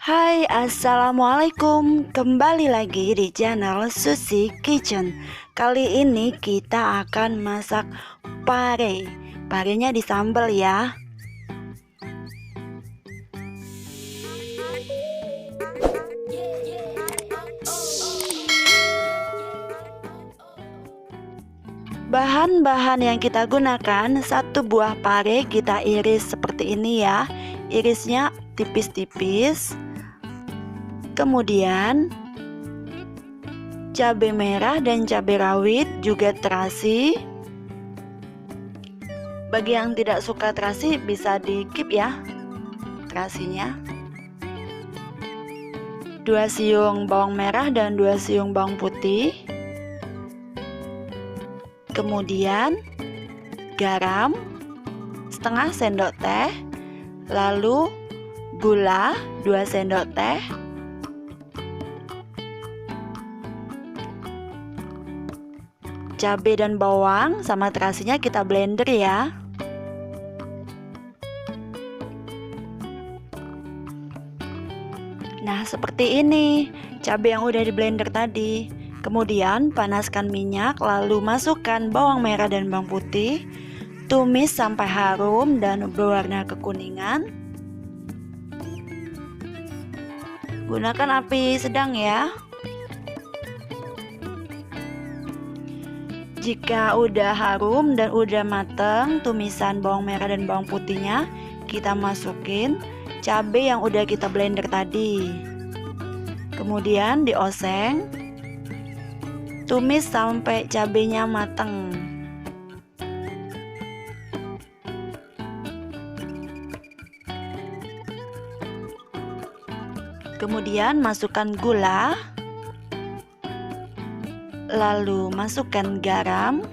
Hai, assalamualaikum. Kembali lagi di channel Susi Kitchen. Kali ini kita akan masak pare. Parenya disambal ya. Bahan-bahan yang kita gunakan: satu buah pare kita iris seperti ini ya. Irisnya tipis-tipis. Kemudian cabai merah dan cabai rawit juga terasi. Bagi yang tidak suka terasi bisa di skip ya terasinya. 2 siung bawang merah dan 2 siung bawang putih. Kemudian garam setengah sendok teh, lalu gula 2 sendok teh, cabai dan bawang sama terasinya kita blender ya. Nah, seperti ini cabai yang udah di blender tadi. Kemudian panaskan minyak, lalu masukkan bawang merah dan bawang putih. Tumis sampai harum dan berwarna kekuningan. Gunakan api sedang ya. Jika udah harum dan udah mateng tumisan bawang merah dan bawang putihnya, kita masukin cabai yang udah kita blender tadi. Kemudian dioseng, tumis sampai cabainya mateng. Kemudian masukkan gula, lalu masukkan garam,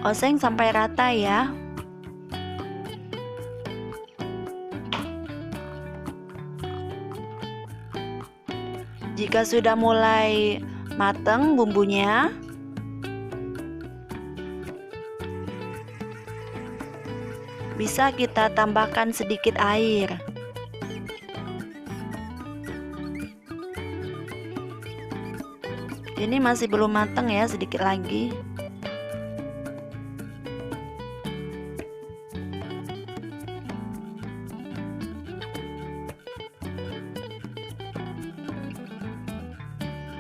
oseng sampai rata ya. Jika sudah mulai mateng bumbunya, bisa kita tambahkan sedikit air. Ini masih belum matang ya, sedikit lagi.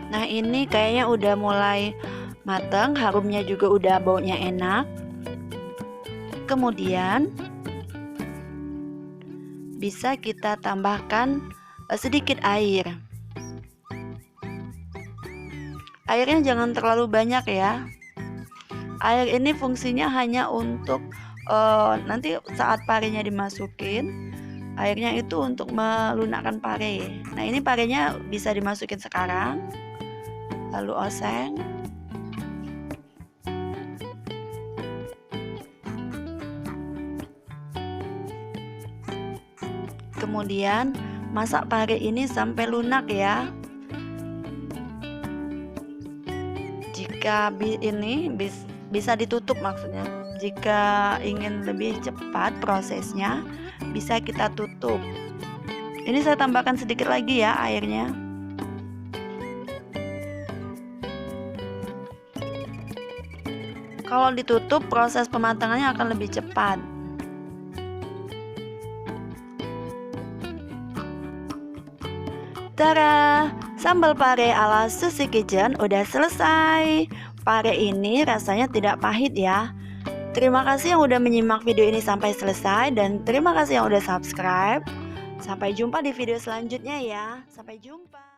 Nah, ini kayaknya udah mulai matang, harumnya juga udah baunya enak. Kemudian bisa kita tambahkan sedikit air. Airnya jangan terlalu banyak ya. Air ini fungsinya hanya untuk nanti saat parenya dimasukin, airnya itu untuk melunakkan pare. Nah, ini parenya bisa dimasukin sekarang. Lalu oseng. Kemudian masak pare ini sampai lunak ya. Jika ini bisa ditutup maksudnya. Jika ingin lebih cepat prosesnya, bisa kita tutup. Ini saya tambahkan sedikit lagi ya airnya. Kalau ditutup proses pematangannya akan lebih cepat. Tada! Sambal pare ala Susi Kitchen udah selesai. Pare ini rasanya tidak pahit ya. Terima kasih yang udah menyimak video ini sampai selesai, dan terima kasih yang udah subscribe. Sampai jumpa di video selanjutnya ya. Sampai jumpa.